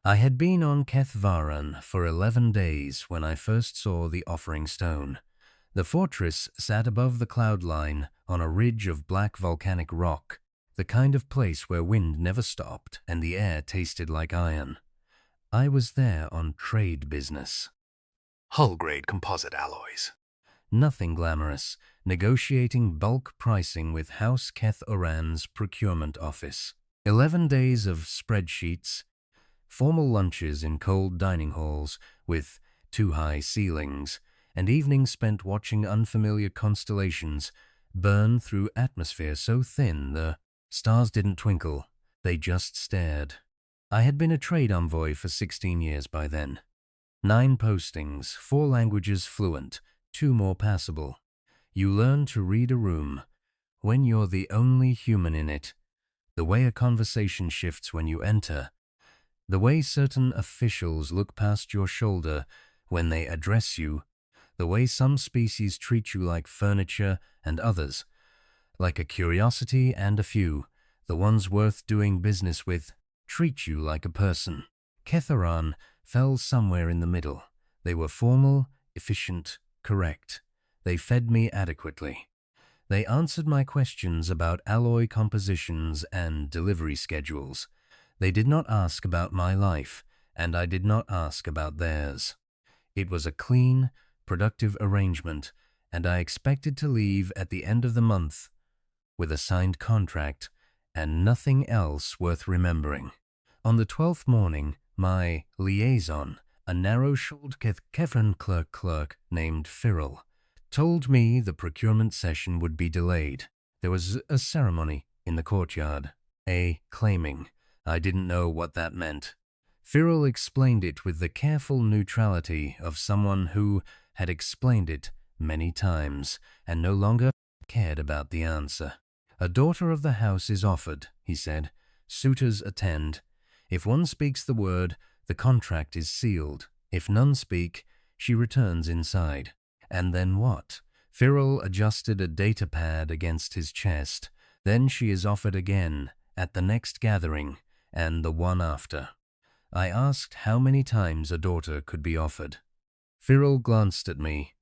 I had been on Kethvaran for 11 days when I first saw the offering stone. The fortress sat above the cloud line on a ridge of black volcanic rock, the kind of place where wind never stopped and the air tasted like iron. I was there on trade business. Hull-grade composite alloys. Nothing glamorous, negotiating bulk pricing with House Keth Oran's procurement office. 11 days of spreadsheets, formal lunches in cold dining halls with too high ceilings, and evenings spent watching unfamiliar constellations burn through atmosphere so thin the stars didn't twinkle, they just stared. I had been a trade envoy for 16 years by then. 9 postings, 4 languages fluent, 2 more passable. You learn to read a room when you're the only human in it, the way a conversation shifts when you enter, the way certain officials look past your shoulder when they address you, the way some species treat you like furniture and others like a curiosity, and a few, the ones worth doing business with, treat you like a person. Ketharan fell somewhere in the middle. They were formal, efficient, correct. They fed me adequately. They answered my questions about alloy compositions and delivery schedules. They did not ask about my life, and I did not ask about theirs. It was a clean, productive arrangement, and I expected to leave at the end of the month with a signed contract and nothing else worth remembering. On the 12th morning, my liaison, a narrow-shouldered Kevran clerk named Firil, told me the procurement session would be delayed. There was a ceremony in the courtyard, a claiming. I didn't know what that meant. Firil explained it with the careful neutrality of someone who had explained it many times and no longer cared about the answer. A daughter of the house is offered, he said. Suitors attend. If one speaks the word, the contract is sealed. If none speak, she returns inside. And then what? Firil adjusted a data pad against his chest. Then she is offered again, at the next gathering, and the one after. I asked how many times a daughter could be offered. Firil glanced at me.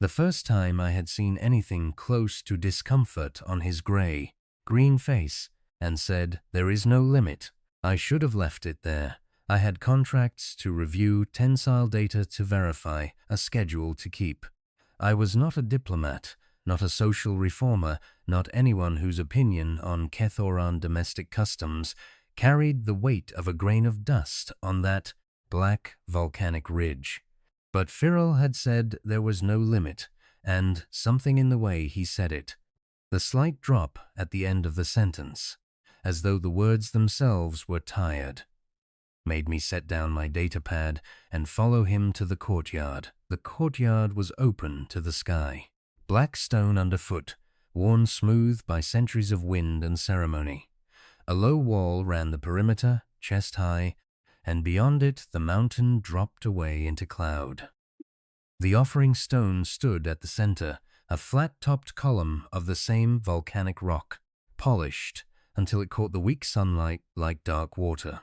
The first time I had seen anything close to discomfort on his green face, and said, "There is no limit." I should have left it there. I had contracts to review, tensile data to verify, a schedule to keep. I was not a diplomat, not a social reformer, not anyone whose opinion on Kethoran domestic customs carried the weight of a grain of dust on that black volcanic ridge. But Firil had said there was no limit, and something in the way he said it, the slight drop at the end of the sentence, as though the words themselves were tired, made me set down my data pad and follow him to the courtyard. The courtyard was open to the sky, black stone underfoot, worn smooth by centuries of wind and ceremony. A low wall ran the perimeter, chest high, and beyond it the mountain dropped away into cloud. The offering stone stood at the center, a flat-topped column of the same volcanic rock, polished until it caught the weak sunlight like dark water.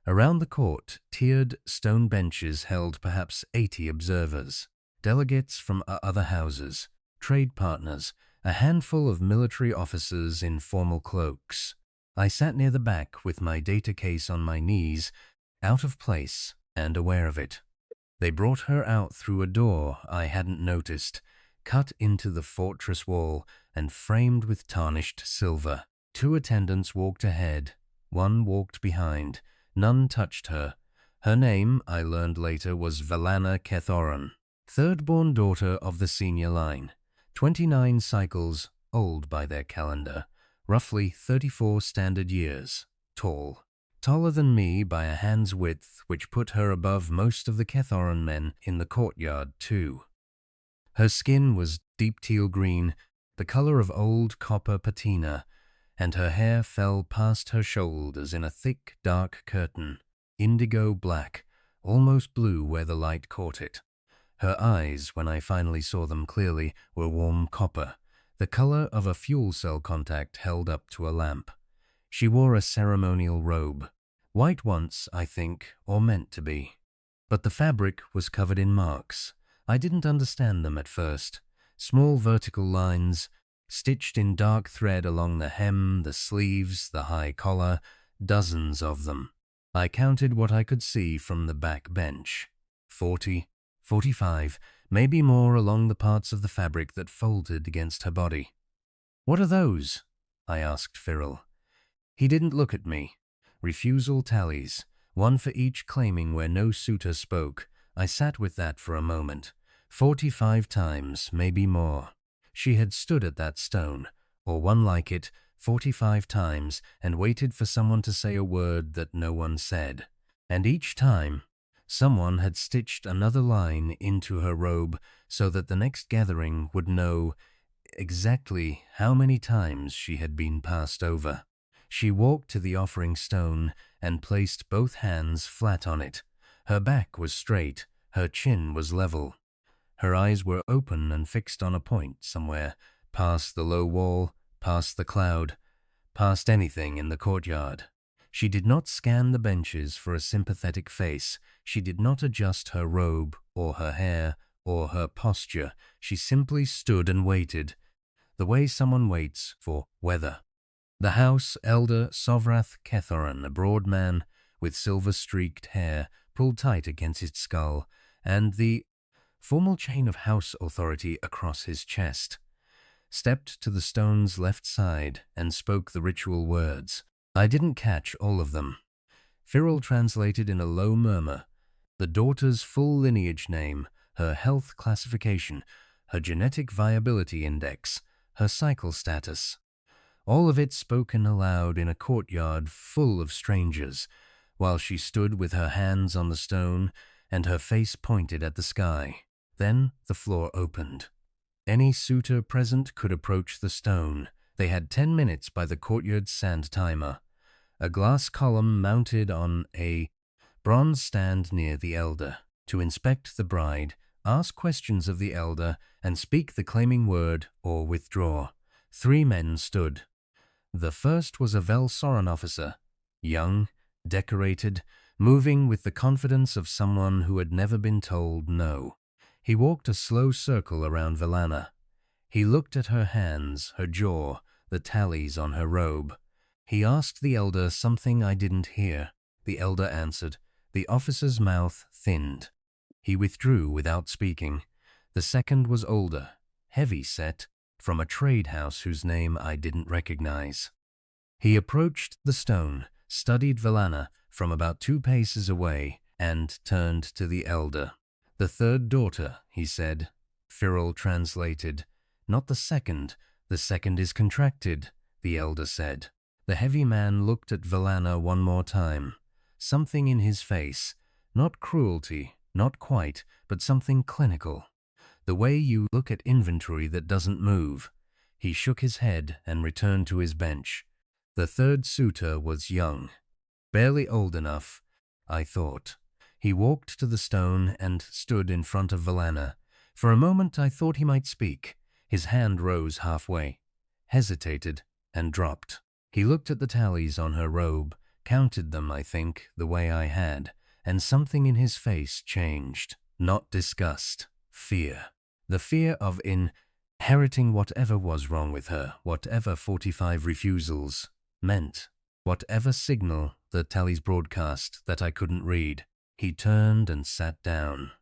Around the court, tiered stone benches held perhaps 80 observers, delegates from other houses, trade partners, a handful of military officers in formal cloaks. I sat near the back with my data case on my knees, out of place and aware of it. They brought her out through a door I hadn't noticed, cut into the fortress wall and framed with tarnished silver. 2 attendants walked ahead, 1 walked behind. None touched her. Her name, I learned later, was Valana Kethoran, third-born daughter of the senior line, 29 cycles old by their calendar, roughly 34 standard years, tall, taller than me by a hand's width, which put her above most of the Kethoran men in the courtyard too. Her skin was deep teal green, the color of old copper patina, and her hair fell past her shoulders in a thick, dark curtain, indigo black, almost blue where the light caught it. Her eyes, when I finally saw them clearly, were warm copper, the color of a fuel cell contact held up to a lamp. She wore a ceremonial robe, White once, I think, or meant to be. But the fabric was covered in marks. I didn't understand them at first. Small vertical lines, stitched in dark thread along the hem, the sleeves, the high collar, dozens of them. I counted what I could see from the back bench. 40, 45, maybe more along the parts of the fabric that folded against her body. "What are those?" I asked Cyril. He didn't look at me. Refusal tallies, one for each claiming where no suitor spoke. I sat with that for a moment. 45 times, maybe more. She had stood at that stone, or one like it, 45 times, and waited for someone to say a word that no one said. And each time, someone had stitched another line into her robe so that the next gathering would know exactly how many times she had been passed over. She walked to the offering stone and placed both hands flat on it. Her back was straight, her chin was level. Her eyes were open and fixed on a point somewhere, past the low wall, past the cloud, past anything in the courtyard. She did not scan the benches for a sympathetic face. She did not adjust her robe or her hair or her posture. She simply stood and waited, the way someone waits for weather. The house elder Sovrath Kethoran, a broad man with silver-streaked hair pulled tight against his skull, and the formal chain of house authority across his chest, stepped to the stone's left side and spoke the ritual words. I didn't catch all of them. Cyril translated in a low murmur the daughter's full lineage name, her health classification, her genetic viability index, her cycle status. All of it spoken aloud in a courtyard full of strangers, while she stood with her hands on the stone and her face pointed at the sky. Then the floor opened. Any suitor present could approach the stone. They had 10 minutes by the courtyard's sand timer. A glass column mounted on a bronze stand near the elder. To inspect the bride, ask questions of the elder, and speak the claiming word or withdraw. 3 men stood. The first was a Velsoran officer, young, decorated, moving with the confidence of someone who had never been told no. He walked a slow circle around Velana. He looked at her hands, her jaw, the tallies on her robe. He asked the elder something I didn't hear. The elder answered. The officer's mouth thinned. He withdrew without speaking. The second was older, heavy-set, from a trade house whose name I didn't recognize. He approached the stone, studied Velana from about 2 paces away, and turned to the elder. "The third daughter," he said. Cyril translated. "Not the second. The second is contracted," the elder said. The heavy man looked at Velana one more time. Something in his face, not cruelty, not quite, but something clinical. The way you look at inventory that doesn't move. He shook his head and returned to his bench. The third suitor was young, barely old enough, I thought. He walked to the stone and stood in front of Velana. For a moment I thought he might speak. His hand rose halfway, hesitated, and dropped. He looked at the tallies on her robe, counted them, I think, the way I had, and something in his face changed. Not disgust, fear. The fear of inheriting whatever was wrong with her, whatever 45 refusals meant, whatever signal the tallies broadcast that I couldn't read. He turned and sat down.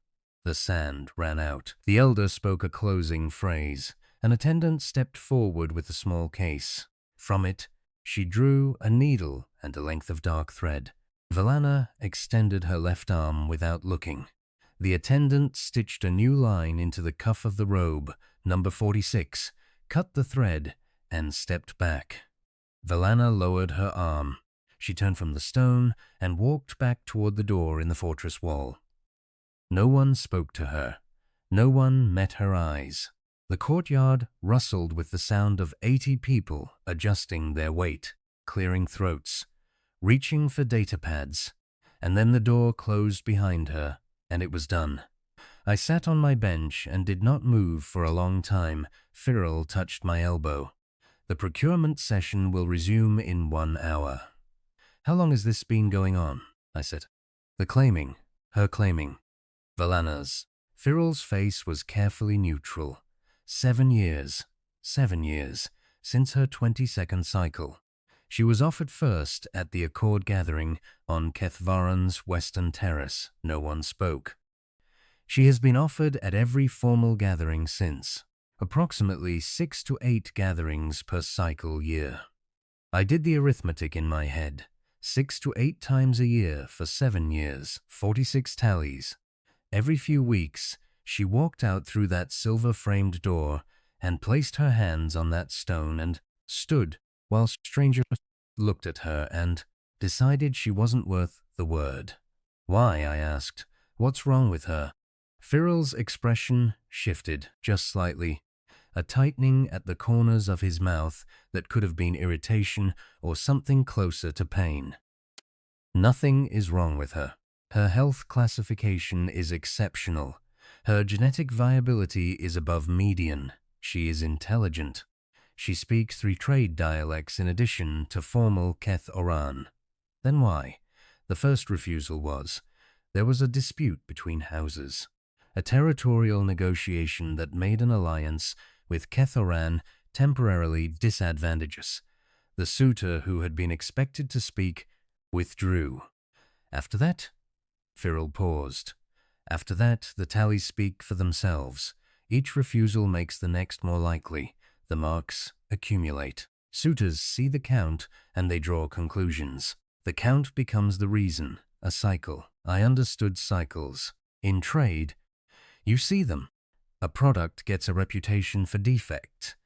The sand ran out. The elder spoke a closing phrase. An attendant stepped forward with a small case. From it, she drew a needle and a length of dark thread. Velana extended her left arm without looking. The attendant stitched a new line into the cuff of the robe, number 46, cut the thread, and stepped back. Velana lowered her arm. She turned from the stone and walked back toward the door in the fortress wall. No one spoke to her. No one met her eyes. The courtyard rustled with the sound of 80 people adjusting their weight, clearing throats, reaching for data pads, and then the door closed behind her, and it was done. I sat on my bench and did not move for a long time. Cyril touched my elbow. The procurement session will resume in 1 hour. How long has this been going on? I said. The claiming, her claiming, Valana's. Firil's face was carefully neutral. 7 years, 7 years, since her 22nd cycle. She was offered first at the Accord gathering on Kethvaran's western terrace. No one spoke. She has been offered at every formal gathering since, approximately 6 to 8 gatherings per cycle year. I did the arithmetic in my head. 6 to 8 times a year for 7 years, 46 tallies. Every few weeks, she walked out through that silver-framed door and placed her hands on that stone and stood while strangers looked at her and decided she wasn't worth the word. Why, I asked. What's wrong with her? Firil's expression shifted just slightly, a tightening at the corners of his mouth that could have been irritation or something closer to pain. Nothing is wrong with her. Her health classification is exceptional. Her genetic viability is above median. She is intelligent. She speaks 3 trade dialects in addition to formal Keth Oran. Then why? The first refusal was, there was a dispute between houses, a territorial negotiation that made an alliance with Keth Oran temporarily disadvantageous. The suitor who had been expected to speak withdrew. After that, Firil paused. After that, the tallies speak for themselves. Each refusal makes the next more likely. The marks accumulate. Suitors see the count and they draw conclusions. The count becomes the reason, a cycle. I understood cycles. In trade, you see them. A product gets a reputation for defect.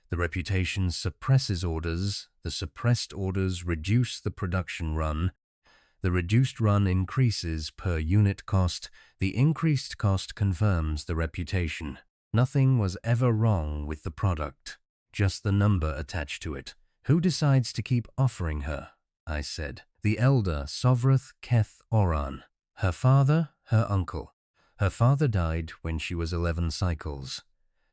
The reputation suppresses orders. The suppressed orders reduce the production run. The reduced run increases per unit cost. The increased cost confirms the reputation. Nothing was ever wrong with the product, just the number attached to it. Who decides to keep offering her? I said. The elder Sovreth Keth Oran. Her father, her uncle. Her father died when she was 11 cycles.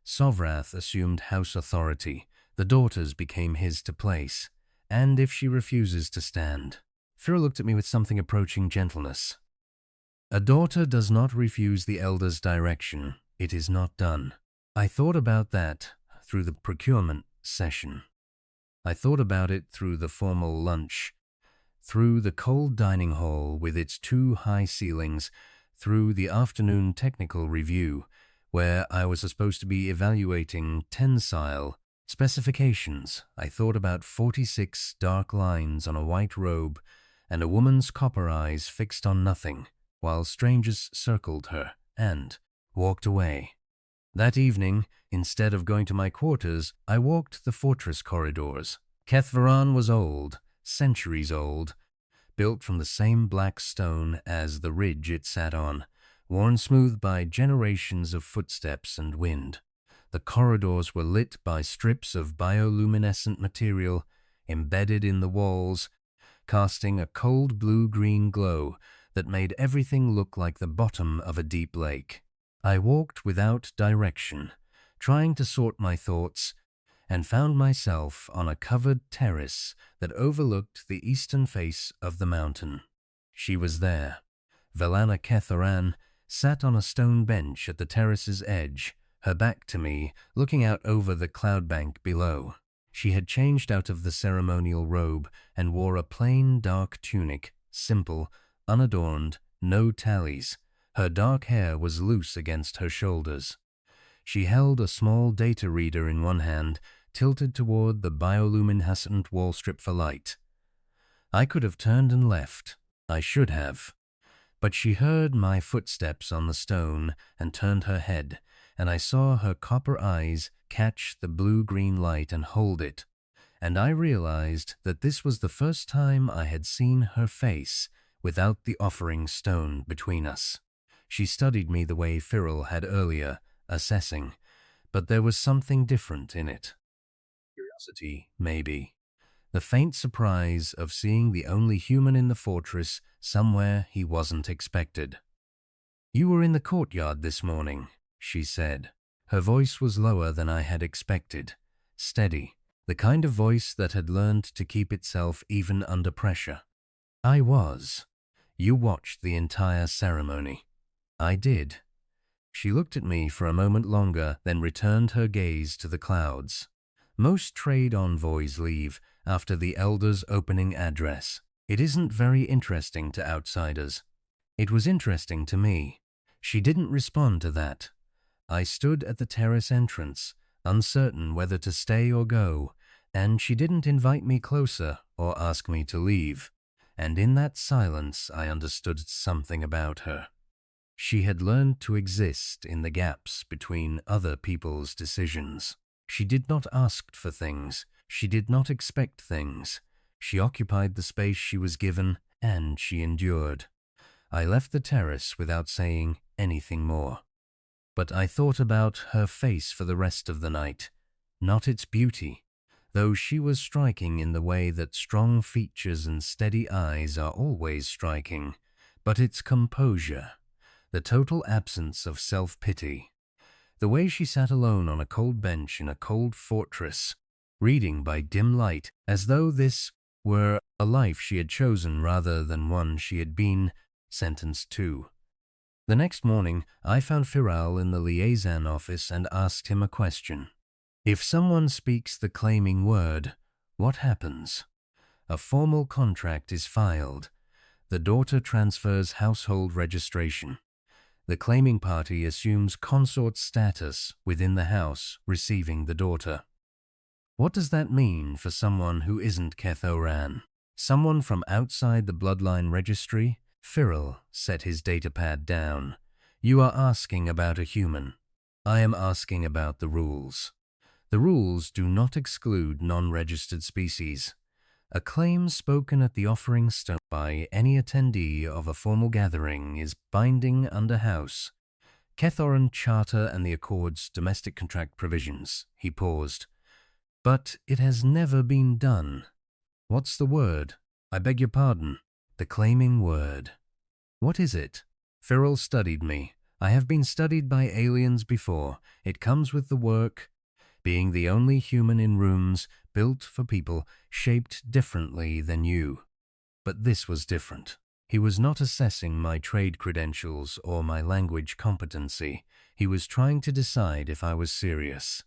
Sovrath assumed house authority. The daughters became his to place. And if she refuses to stand. Firil looked at me with something approaching gentleness. A daughter does not refuse the elder's direction. It is not done. I thought about that through the procurement session. I thought about it through the formal lunch, through the cold dining hall with its 2 high ceilings, through the afternoon technical review, where I was supposed to be evaluating tensile specifications. I thought about 46 dark lines on a white robe and a woman's copper eyes fixed on nothing, while strangers circled her and walked away. That evening, instead of going to my quarters, I walked the fortress corridors. Kethvaran was old, centuries old, built from the same black stone as the ridge it sat on, worn smooth by generations of footsteps and wind. The corridors were lit by strips of bioluminescent material embedded in the walls, casting a cold blue-green glow that made everything look like the bottom of a deep lake. I walked without direction, trying to sort my thoughts, and found myself on a covered terrace that overlooked the eastern face of the mountain. She was there. Valana Ketharan sat on a stone bench at the terrace's edge, her back to me, looking out over the cloud bank below. She had changed out of the ceremonial robe and wore a plain dark tunic, simple, unadorned, no tallies. Her dark hair was loose against her shoulders. She held a small data reader in one hand, tilted toward the bioluminescent wall strip for light. I could have turned and left. I should have. But she heard my footsteps on the stone and turned her head, and I saw her copper eyes catch the blue-green light and hold it, and I realized that this was the first time I had seen her face without the offering stone between us. She studied me the way Firil had earlier, assessing, but there was something different in it. Curiosity, maybe. The faint surprise of seeing the only human in the fortress somewhere he wasn't expected. "You were in the courtyard this morning," she said. Her voice was lower than I had expected, steady, the kind of voice that had learned to keep itself even under pressure. I was. You watched the entire ceremony. I did. She looked at me for a moment longer, then returned her gaze to the clouds. Most trade envoys leave after the elder's opening address. It isn't very interesting to outsiders. It was interesting to me. She didn't respond to that. I stood at the terrace entrance, uncertain whether to stay or go, and she didn't invite me closer or ask me to leave. And in that silence I understood something about her. She had learned to exist in the gaps between other people's decisions. She did not ask for things. She did not expect things. She occupied the space she was given, and she endured. I left the terrace without saying anything more. But I thought about her face for the rest of the night, not its beauty, though she was striking in the way that strong features and steady eyes are always striking, but its composure, the total absence of self-pity. The way she sat alone on a cold bench in a cold fortress, reading by dim light, as though this were a life she had chosen rather than one she had been sentenced to. The next morning, I found Firal in the liaison office and asked him a question. If someone speaks the claiming word, what happens? A formal contract is filed. The daughter transfers household registration. The claiming party assumes consort status within the house, receiving the daughter. What does that mean for someone who isn't Kethoran? Someone from outside the bloodline registry? Firal set his datapad down. You are asking about a human. I am asking about the rules. The rules do not exclude non-registered species. A claim spoken at the offering stone by any attendee of a formal gathering is binding under House, Kethoran Charter and the Accord's domestic contract provisions. He paused. But it has never been done. What's the word? I beg your pardon. The claiming word. What is it? Firal studied me. I have been studied by aliens before. It comes with the work. Being the only human in rooms built for people shaped differently than you. But this was different. He was not assessing my trade credentials or my language competency. He was trying to decide if I was serious.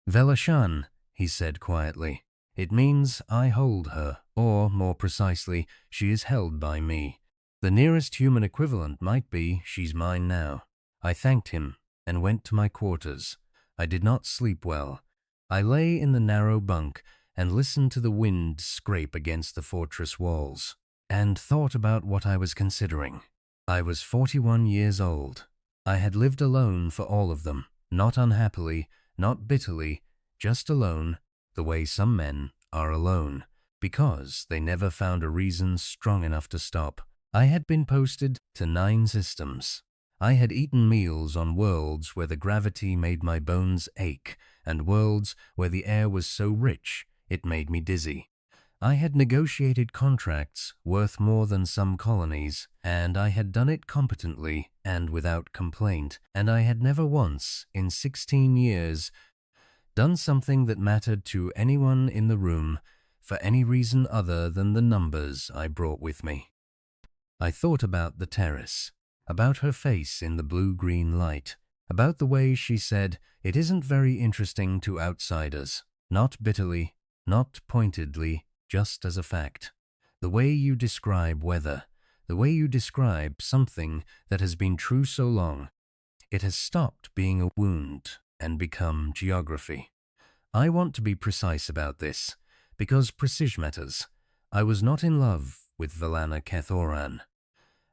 Velashan, he said quietly. It means I hold her, or more precisely, she is held by me. The nearest human equivalent might be she's mine now. I thanked him and went to my quarters. I did not sleep well. I lay in the narrow bunk and listened to the wind scrape against the fortress walls, and thought about what I was considering. I was 41 years old. I had lived alone for all of them, not unhappily, not bitterly, just alone, the way some men are alone, because they never found a reason strong enough to stop. I had been posted to 9 systems. I had eaten meals on worlds where the gravity made my bones ache, and worlds where the air was so rich it made me dizzy. I had negotiated contracts worth more than some colonies, and I had done it competently and without complaint, and I had never once, in 16 years, done something that mattered to anyone in the room for any reason other than the numbers I brought with me. I thought about the terrace, about her face in the blue-green light, about the way she said, "It isn't very interesting to outsiders," not bitterly, not pointedly, just as a fact. The way you describe weather, the way you describe something that has been true so long, it has stopped being a wound and become geography. I want to be precise about this, because precision matters. I was not in love with Valana Kethoran.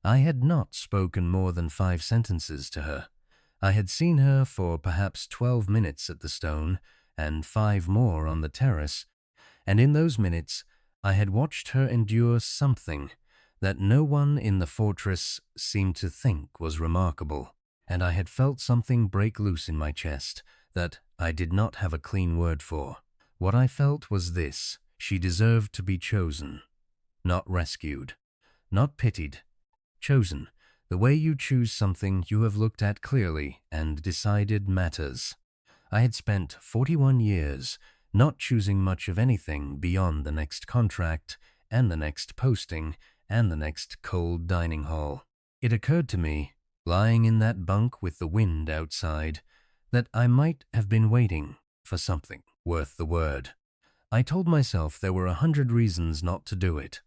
I had not spoken more than 5 sentences to her. I had seen her for perhaps 12 minutes at the stone, and 5 more on the terrace, and in those minutes I had watched her endure something that no one in the fortress seemed to think was remarkable, and I had felt something break loose in my chest that I did not have a clean word for. What I felt was this: she deserved to be chosen, not rescued, not pitied, chosen, the way you choose something you have looked at clearly and decided matters. I had spent 41 years not choosing much of anything beyond the next contract and the next posting and the next cold dining hall. It occurred to me, lying in that bunk with the wind outside, that I might have been waiting for something worth the word. I told myself there were 100 reasons not to do it.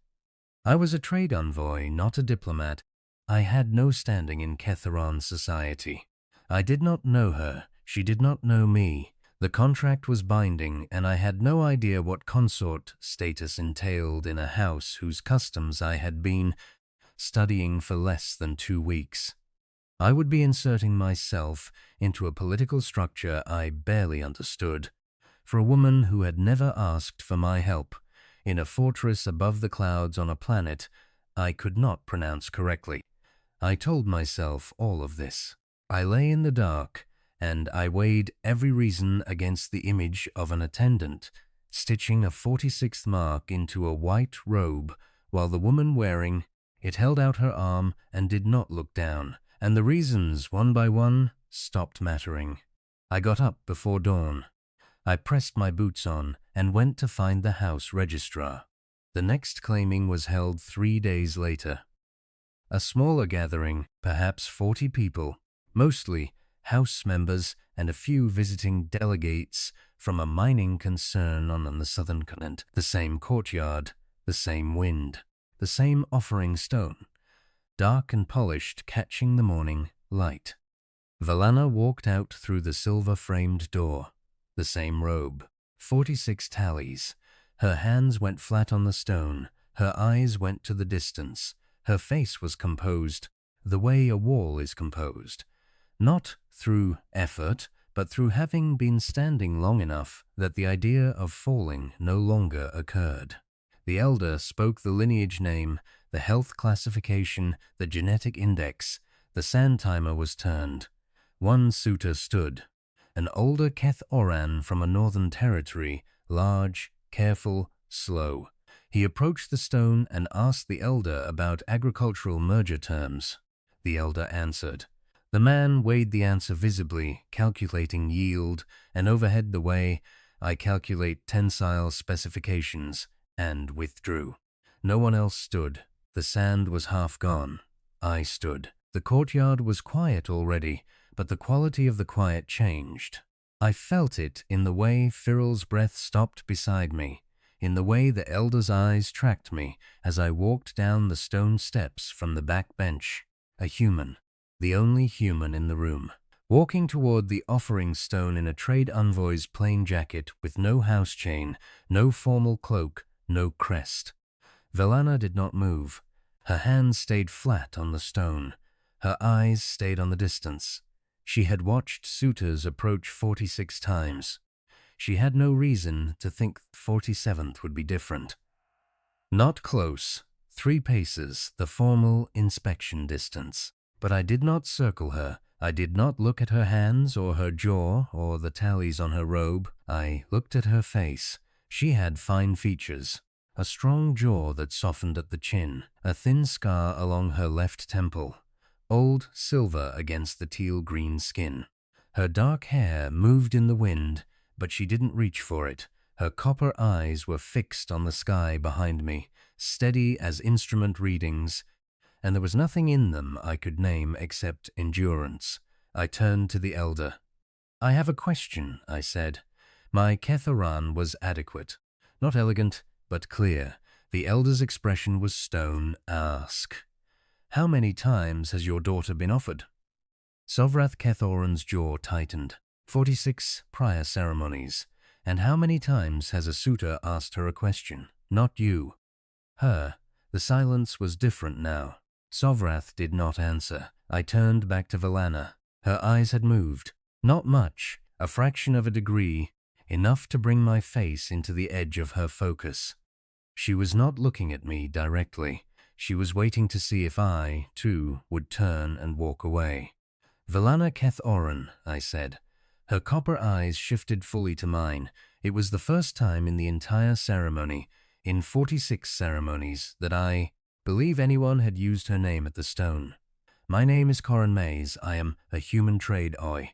I was a trade envoy, not a diplomat. I had no standing in Ketharon society. I did not know her. She did not know me. The contract was binding, and I had no idea what consort status entailed in a house whose customs I had been studying for less than 2 weeks. I would be inserting myself into a political structure I barely understood. For a woman who had never asked for my help, in a fortress above the clouds on a planet I could not pronounce correctly. I told myself all of this. I lay in the dark, and I weighed every reason against the image of an attendant stitching a 46th mark into a white robe while the woman wearing it held out her arm and did not look down, and the reasons, one by one, stopped mattering. I got up before dawn. I pressed my boots on and went to find the house registrar. The next claiming was held 3 days later. A smaller gathering, perhaps 40 people, mostly house members and a few visiting delegates from a mining concern on the southern continent. The same courtyard, the same wind, the same offering stone, dark and polished, catching the morning light. Valana walked out through the silver-framed door. The same robe, 46 tallies. Her hands went flat on the stone. Her eyes went to the distance. Her face was composed the way a wall is composed, not through effort, but through having been standing long enough that the idea of falling no longer occurred. The elder spoke the lineage name, the health classification, the genetic index. The sand timer was turned. One suitor stood. An older Keth Oran from a northern territory, large, careful, slow. He approached the stone and asked the elder about agricultural merger terms. The elder answered. The man weighed the answer visibly, calculating yield, and overhead the way I calculate tensile specifications, and withdrew. No one else stood. The sand was half gone. I stood. The courtyard was quiet already, but the quality of the quiet changed. I felt it in the way Firil's breath stopped beside me, in the way the elder's eyes tracked me as I walked down the stone steps from the back bench. A human, the only human in the room, walking toward the offering stone in a trade envoy's plain jacket with no house chain, no formal cloak, no crest. Valana did not move. Her hands stayed flat on the stone. Her eyes stayed on the distance. She had watched suitors approach 46 times. She had no reason to think 47th would be different. Not close, 3 paces, the formal inspection distance. But I did not circle her. I did not look at her hands or her jaw or the tallies on her robe. I looked at her face. She had fine features, a strong jaw that softened at the chin, a thin scar along her left temple, old silver against the teal-green skin. Her dark hair moved in the wind, but she didn't reach for it. Her copper eyes were fixed on the sky behind me, steady as instrument readings, and there was nothing in them I could name except endurance. I turned to the elder. "I have a question," I said. My Ketharan was adequate. Not elegant, but clear. The elder's expression was stone. "Ask. How many times has your daughter been offered?" Sovrath Kethoran's jaw tightened. 46 prior ceremonies. "And how many times has a suitor asked her a question? Not you. Her." The silence was different now. Sovrath did not answer. I turned back to Valana. Her eyes had moved. Not much, a fraction of a degree, enough to bring my face into the edge of her focus. She was not looking at me directly. She was waiting to see if I, too, would turn and walk away. "Valana Keth Oran," I said. Her copper eyes shifted fully to mine. It was the first time in the entire ceremony, in 46 ceremonies, that I believe anyone had used her name at the stone. "My name is Corin Mays. I am a human trade oi.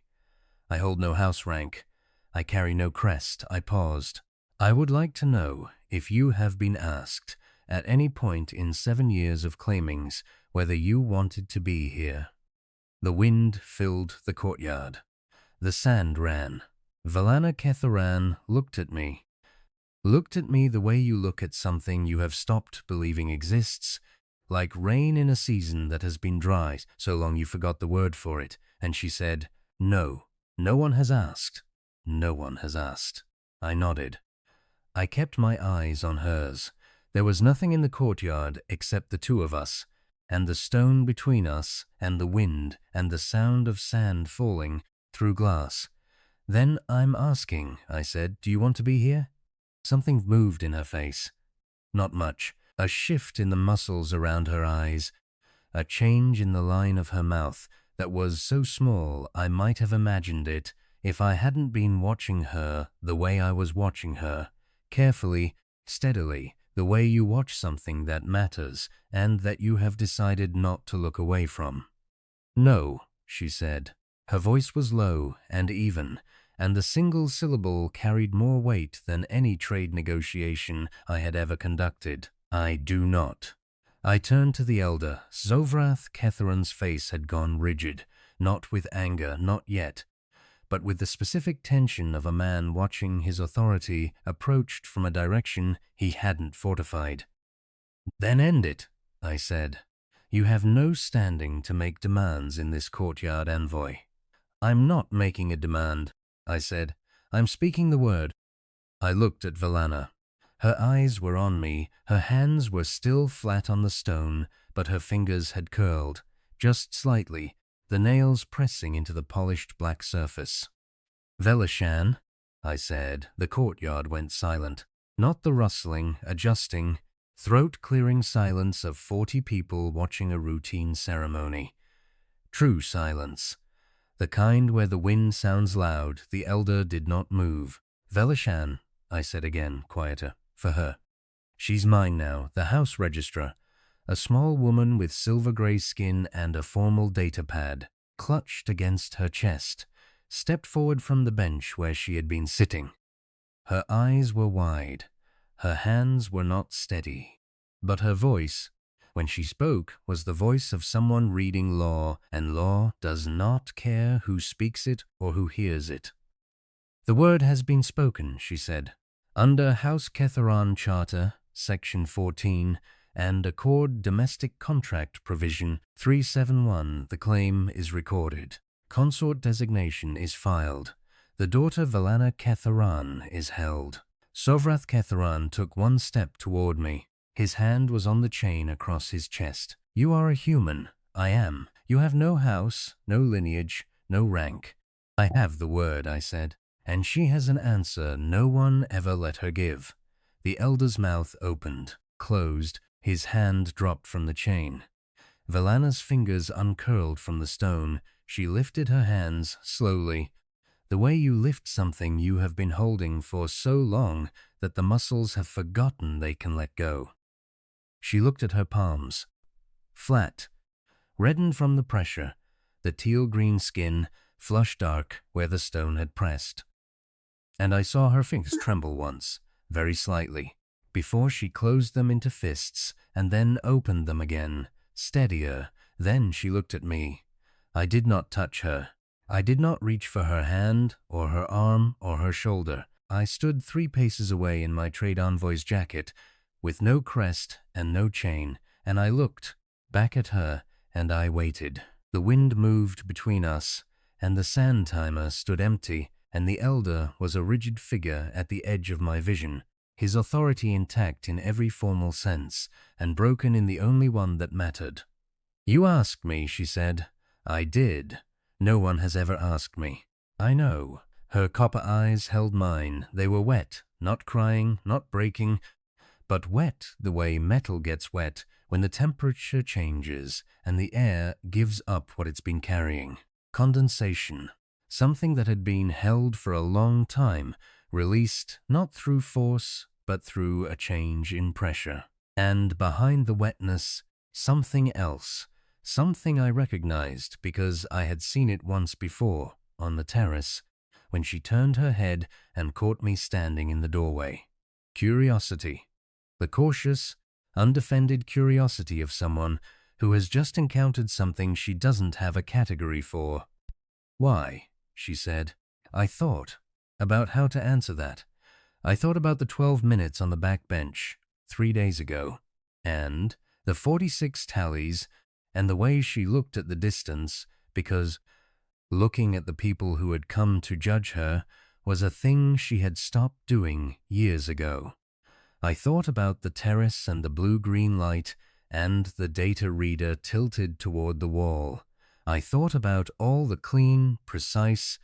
I hold no house rank. I carry no crest." I paused. "I would like to know if you have been asked, at any point in 7 years of claimings whether you wanted to be here. The wind filled the courtyard. The sand ran. Valana Ketharan looked at me the way you look at something you have stopped believing exists, like rain in a season that has been dry so long you forgot the word for it, and she said, "No, no one has asked. No one has asked." I nodded. I kept my eyes on hers. There was nothing in the courtyard except the two of us, and the stone between us, and the wind, and the sound of sand falling through glass. "Then I'm asking," I said, "do you want to be here?" Something moved in her face. Not much. A shift in the muscles around her eyes, a change in the line of her mouth that was so small I might have imagined it if I hadn't been watching her the way I was watching her, carefully, steadily, the way you watch something that matters and that you have decided not to look away from. "No," she said. Her voice was low and even, and the single syllable carried more weight than any trade negotiation I had ever conducted. "I do not." I turned to the elder. Zovrath Ketharan's face had gone rigid, not with anger, not yet, but with the specific tension of a man watching his authority approached from a direction he hadn't fortified. "Then end it," I said. "You have no standing to make demands in this courtyard, envoy." "I'm not making a demand," I said. "I'm speaking the word." I looked at Valana. Her eyes were on me, her hands were still flat on the stone, but her fingers had curled, just slightly, the nails pressing into the polished black surface. "Velashan," I said. The courtyard went silent. Not the rustling, adjusting, throat-clearing silence of 40 people watching a routine ceremony. True silence. The kind where the wind sounds loud. The elder did not move. "Velashan," I said again, quieter, for her. "She's mine now, the house registrar." A small woman with silver-gray skin and a formal data pad, clutched against her chest, stepped forward from the bench where she had been sitting. Her eyes were wide. Her hands were not steady. But her voice, when she spoke, was the voice of someone reading law, and law does not care who speaks it or who hears it. "The word has been spoken," she said. "Under House Ketharan Charter, Section 14, and Accord Domestic Contract Provision 371, the claim is recorded. Consort designation is filed. The daughter Valana Ketharan is held." Zovrath Ketharan took one step toward me. His hand was on the chain across his chest. "You are a human. I am. You have no house, no lineage, no rank." "I have the word," I said. "And she has an answer no one ever let her give." The elder's mouth opened, closed, his hand dropped from the chain. Valana's fingers uncurled from the stone. She lifted her hands slowly, the way you lift something you have been holding for so long that the muscles have forgotten they can let go. She looked at her palms. Flat, reddened from the pressure, the teal-green skin, flush dark where the stone had pressed. And I saw her fingers tremble once, very slightly, before she closed them into fists and then opened them again, steadier. Then she looked at me. I did not touch her. I did not reach for her hand, or her arm, or her shoulder. I stood 3 paces away in my trade envoy's jacket, with no crest and no chain, and I looked back at her, and I waited. The wind moved between us, and the sand timer stood empty, and the elder was a rigid figure at the edge of my vision, his authority intact in every formal sense, and broken in the only one that mattered. "You asked me," she said. "I did. No one has ever asked me." "I know." Her copper eyes held mine. They were wet, not crying, not breaking, but wet the way metal gets wet when the temperature changes and the air gives up what it's been carrying. Condensation. Something that had been held for a long time, released not through force, but through a change in pressure. And behind the wetness, something else. Something I recognized because I had seen it once before, on the terrace, when she turned her head and caught me standing in the doorway. Curiosity. The cautious, undefended curiosity of someone who has just encountered something she doesn't have a category for. "Why?" she said. I thought about how to answer that. I thought about the 12 minutes on the back bench 3 days ago, and the 46 tallies, and the way she looked at the distance, because looking at the people who had come to judge her was a thing she had stopped doing years ago. I thought about the terrace and the blue-green light and the data reader tilted toward the wall. I thought about all the clean, precise,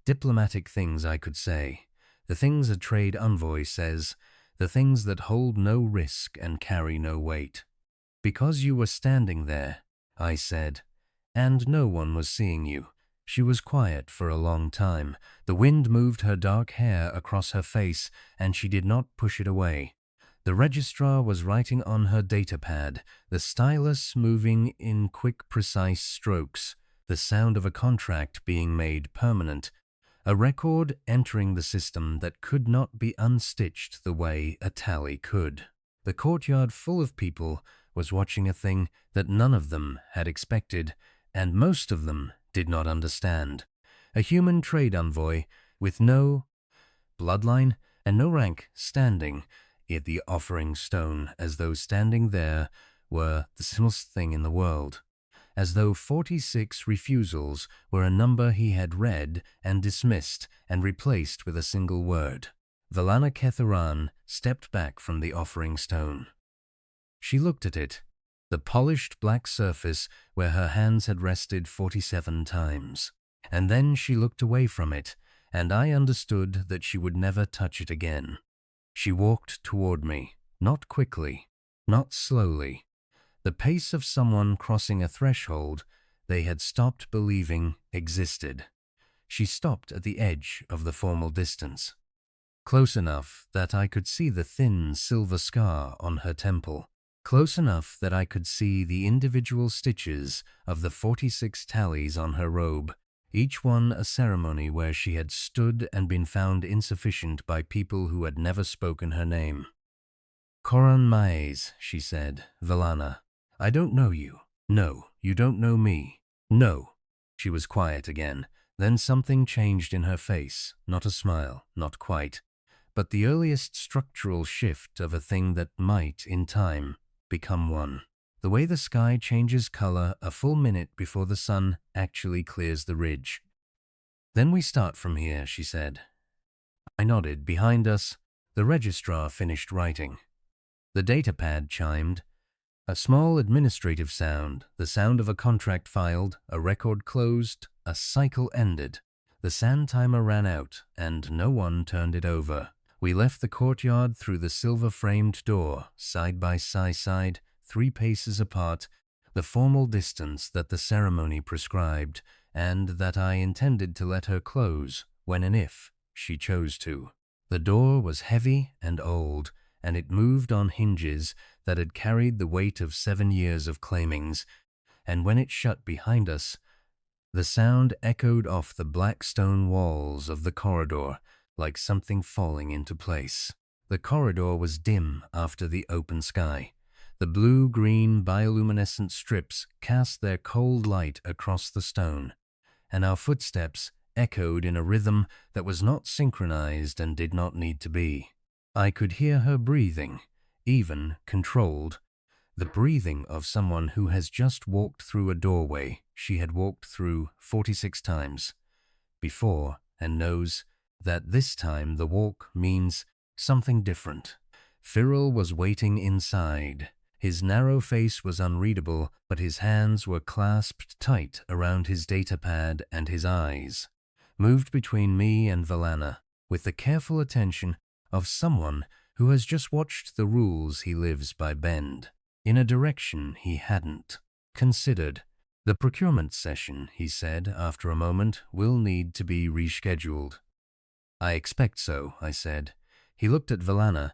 diplomatic things I could say, the things a trade envoy says, the things that hold no risk and carry no weight. "Because you were standing there," I said, "and no one was seeing you." She was quiet for a long time. The wind moved her dark hair across her face, and she did not push it away. The registrar was writing on her datapad, the stylus moving in quick, precise strokes, the sound of a contract being made permanent, a record entering the system that could not be unstitched the way a tally could. The courtyard full of people was watching a thing that none of them had expected, and most of them did not understand. A human trade envoy with no bloodline and no rank standing at the offering stone, as though standing there were the simplest thing in the world, as though 46 refusals were a number he had read and dismissed and replaced with a single word. Valana Ketharan stepped back from the offering stone. She looked at it, the polished black surface where her hands had rested 47 times. And then she looked away from it, and I understood that she would never touch it again. She walked toward me, not quickly, not slowly. The pace of someone crossing a threshold they had stopped believing existed. She stopped at the edge of the formal distance, close enough that I could see the thin silver scar on her temple, close enough that I could see the individual stitches of the 46 tallies on her robe, each one a ceremony where she had stood and been found insufficient by people who had never spoken her name. "Koran Maes," she said. "Valana, I don't know you. No, you don't know me. No." She was quiet again. Then something changed in her face, not a smile, not quite, but the earliest structural shift of a thing that might, in time, become one. The way the sky changes color a full minute before the sun actually clears the ridge. "Then we start from here," she said. I nodded. Behind us, the registrar finished writing. The datapad chimed. A small administrative sound, the sound of a contract filed, a record closed, a cycle ended. The sand timer ran out, and no one turned it over. We left the courtyard through the silver-framed door, side by side, 3 paces apart, the formal distance that the ceremony prescribed, and that I intended to let her close when and if she chose to. The door was heavy and old, and it moved on hinges that had carried the weight of 7 years of claimings, and when it shut behind us, the sound echoed off the black stone walls of the corridor like something falling into place. The corridor was dim after the open sky. The blue-green bioluminescent strips cast their cold light across the stone, and our footsteps echoed in a rhythm that was not synchronized and did not need to be. I could hear her breathing, even controlled, the breathing of someone who has just walked through a doorway she had walked through 46 times before and knows that this time the walk means something different. Cyril was waiting inside. His narrow face was unreadable, but his hands were clasped tight around his datapad, and his eyes moved between me and Valana with the careful attention of someone who has just watched the rules he lives by bend in a direction he hadn't considered. "The procurement session," he said after a moment, "will need to be rescheduled." "I expect so," I said. He looked at Valana,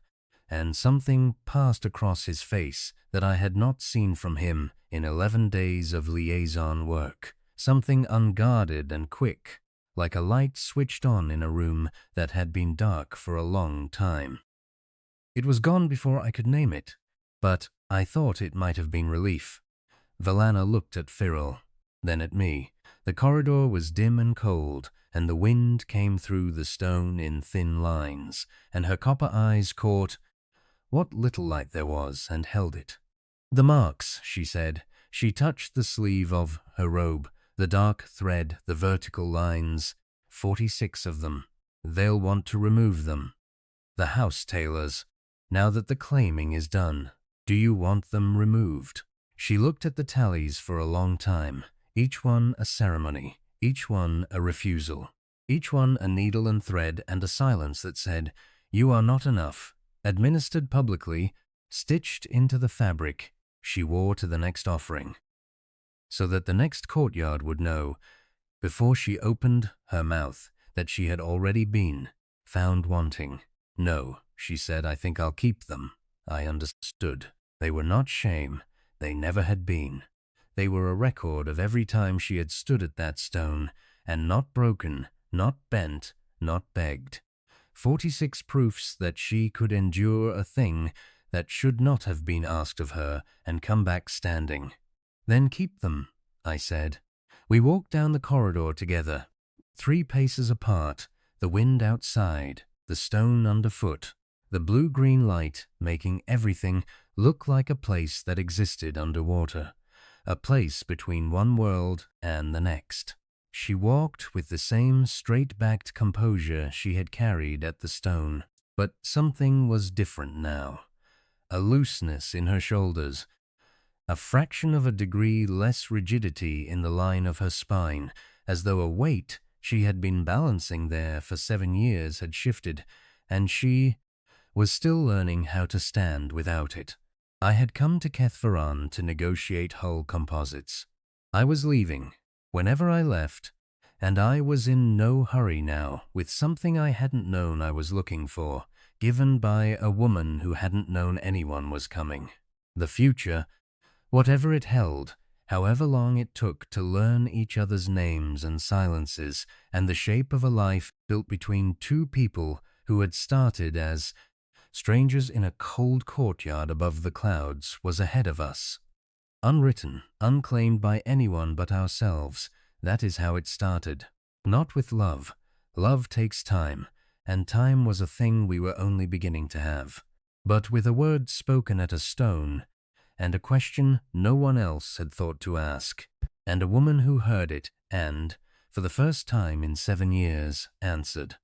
and something passed across his face that I had not seen from him in 11 days of liaison work. Something unguarded and quick, like a light switched on in a room that had been dark for a long time. It was gone before I could name it. but I thought it might have been relief. Valana looked at Firil, then at me. The corridor was dim and cold, and the wind came through the stone in thin lines, and her copper eyes caught what little light there was and held it. "The marks," she said. She touched the sleeve of her robe, the dark thread, the vertical lines. 46 of them. They'll want to remove them. The house tailors. Now that the claiming is done, do you want them removed? She looked at the tallies for a long time, each one a ceremony, each one a refusal, each one a needle and thread and a silence that said, "You are not enough," administered publicly, stitched into the fabric she wore to the next offering, so that the next courtyard would know, before she opened her mouth, that she had already been found wanting. "No," she said, "I think I'll keep them." I understood. They were not shame. They never had been. They were a record of every time she had stood at that stone, and not broken, not bent, not begged. 46 proofs that she could endure a thing that should not have been asked of her and come back standing. "Then keep them," I said. We walked down the corridor together, 3 paces apart, the wind outside, the stone underfoot, the blue-green light making everything look like a place that existed underwater, a place between one world and the next. She walked with the same straight-backed composure she had carried at the stone, but something was different now. A looseness in her shoulders, a fraction of a degree less rigidity in the line of her spine, as though a weight she had been balancing there for 7 years had shifted, and she was still learning how to stand without it. I had come to Kethvaran to negotiate hull composites. I was leaving, whenever I left, and I was in no hurry now, with something I hadn't known I was looking for, given by a woman who hadn't known anyone was coming. The future, whatever it held, however long it took to learn each other's names and silences, and the shape of a life built between 2 people who had started as strangers in a cold courtyard above the clouds, was ahead of us. Unwritten, unclaimed by anyone but ourselves, that is how it started. Not with love. Love takes time, and time was a thing we were only beginning to have. But with a word spoken at a stone, and a question no one else had thought to ask, and a woman who heard it and, for the first time in 7 years, answered.